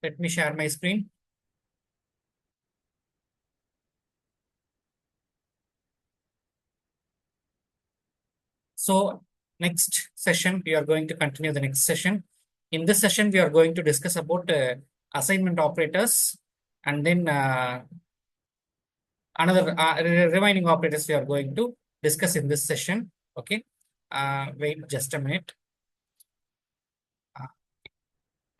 Let me share my screen. So next session, we are going to continue the next session. In this session, we are going to discuss about assignment operators, and then another remaining operators we are going to discuss in this session. Okay. Wait just a minute.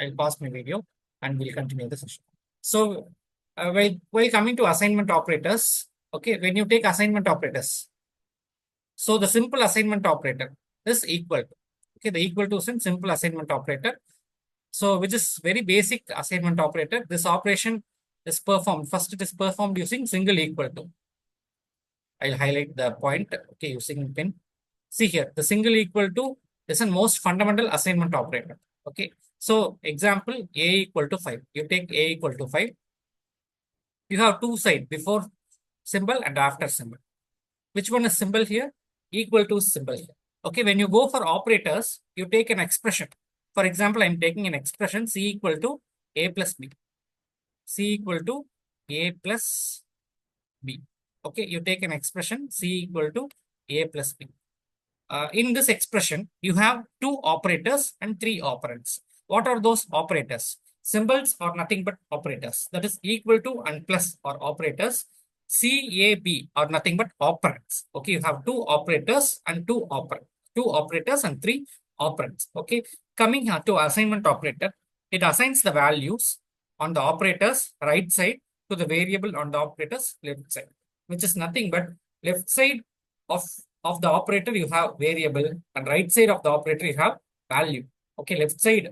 I'll pause my video and we'll continue the session. So while coming to assignment operators, okay, when you take assignment operators, so the simple assignment operator is equal to, okay, the equal to is a simple assignment operator. So which is very basic assignment operator. This operation is performed, first it is performed using single equal to. I'll highlight the point, okay, using pen. See here, the single equal to is the most fundamental assignment operator. Okay. So example, a equal to 5. You take a equal to 5. You have two sides, before symbol and after symbol. Which one is symbol here? Equal to symbol here. Okay, when you go for operators, you take an expression. For example, I'm taking an expression c equal to a plus b. C equal to a plus b. Okay, you take an expression c equal to a plus b. In this expression, you have two operators and three operands. What are those operators? Symbols are nothing but operators. That is equal to and plus are operators. CAB are nothing but operands. Okay, you have two operators and two operands. Two operators and three operands. Okay, coming here to assignment operator, it assigns the values on the operator's right side to the variable on the operator's left side, which is nothing but left side of the operator you have variable and right side of the operator you have value. Okay, left side,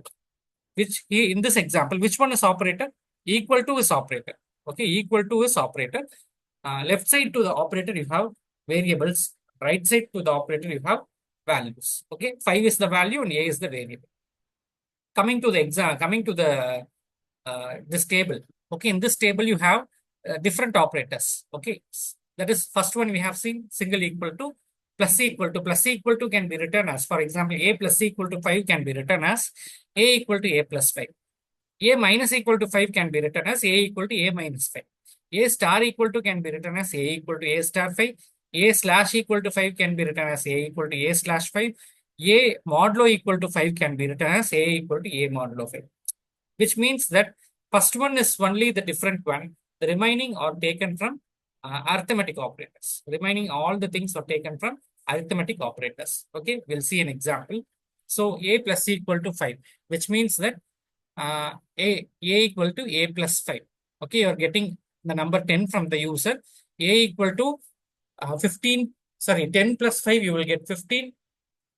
which here in this example, which one is operator? Equal to is operator. Okay, equal to is operator. Left side to the operator you have variables, right side to the operator you have values. Okay, 5 is the value and a is the variable. Coming to the exam, coming to the this table. Okay, in this table you have different operators. Okay, that is first one we have seen single equal to, plus equal to. Plus equal to can be written as, for example, a plus equal to 5 can be written as a equal to a plus 5. A minus equal to 5 can be written as a equal to a minus 5. A star equal to can be written as a equal to a star 5. A slash equal to 5 can be written as a equal to a slash 5. A modulo equal to 5 can be written as a equal to a modulo 5. Which means that first one is only the different one. The remaining are taken from arithmetic operators. Remaining all the things are taken from arithmetic operators. Okay, we'll see an example. So a plus equal to 5, which means that a equal to a plus 5. Okay, you're getting the number 10 from the user. A equal to 15, sorry, 10 plus 5, you will get 15.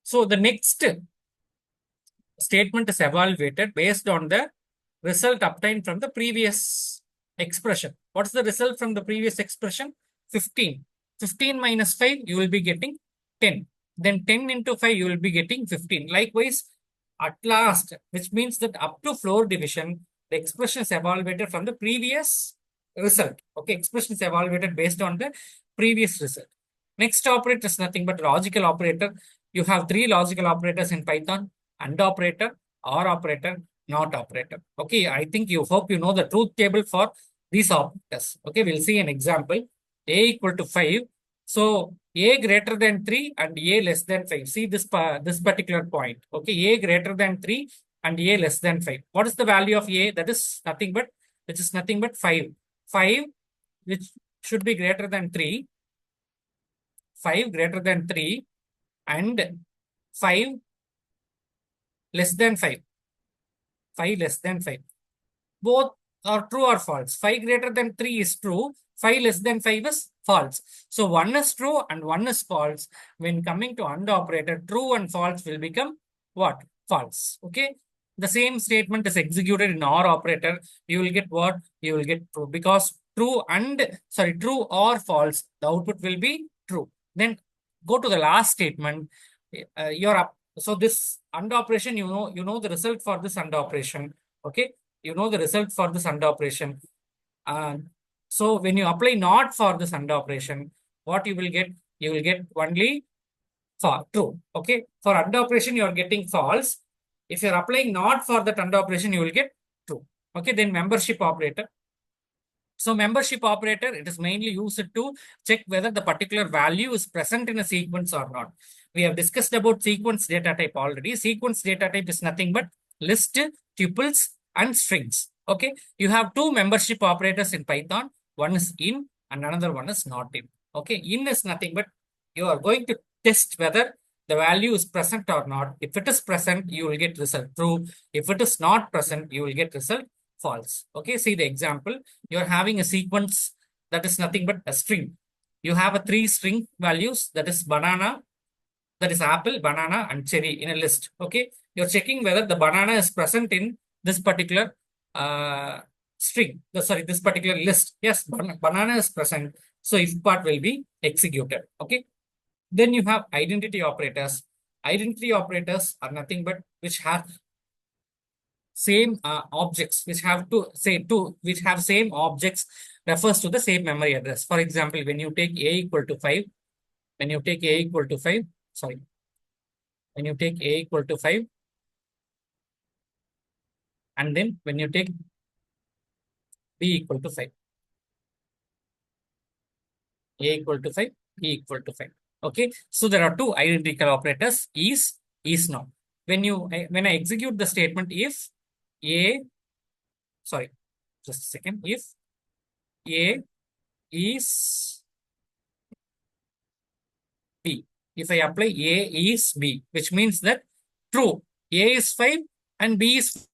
So the next statement is evaluated based on the result obtained from the previous expression. What's the result from the previous expression? 15. 15 minus 5, you will be getting 10. Then 10 into 5, you will be getting 15. Likewise, at last, which means that up to floor division, the expression is evaluated from the previous result. Okay, expression is evaluated based on the previous result. Next operator is nothing but logical operator. You have three logical operators in Python: AND operator, OR operator, NOT operator. Okay, I think you hope you know the truth table for these operators. Okay, we'll see an example. A equal to 5. So a greater than 3 and a less than 5. See this particular point. Okay, a greater than 3 and a less than 5. What is the value of a? That is nothing but, which is nothing but 5. 5, which should be greater than 3. 5 greater than 3 and 5 less than 5. 5 less than 5. Both are true or false. 5 greater than 3 is true. 5 less than 5 is false. So one is true and one is false. When coming to AND operator, true and false will become what? False. Okay. The same statement is executed in OR operator. You will get what? You will get true, because true or false, the output will be true. Then go to the last statement. You're up. So this AND operation, you know the result for this AND operation. Okay, you know the result for this AND operation. So when you apply NOT for this AND operation, what you will get? You will get only for true. Okay, for AND operation you are getting false. If you are applying NOT for that AND operation, you will get true. Okay, then membership operator. So membership operator, it is mainly used to check whether the particular value is present in a sequence or not. We have discussed about sequence data type already. Sequence data type is nothing but list, tuples, and strings. Okay, you have two membership operators in Python. One is in and another one is not in. Okay, in is nothing but you are going to test whether the value is present or not. If it is present, you will get result true. If it is not present, you will get result false. Okay, see the example. You're having a sequence that is nothing but a string. You have a three string values, that is banana, that is apple, banana, and cherry in a list. Okay, you're checking whether the banana is present in this particular string. Sorry, this particular list. Yes, banana is present. So if part will be executed. Okay. Then you have identity operators. Identity operators are nothing but which have same objects, which have to say two, which have same objects refers to the same memory address. For example, when you take a equal to 5, when you take a equal to 5, sorry, when you take a equal to 5, and then when you take b equal to 5, a equal to 5, b equal to 5. Okay, so there are two identical operators, is not. When you when I execute the statement, if a, sorry, just a second, if a is b, if I apply a is b, which means that true, a is 5 and b is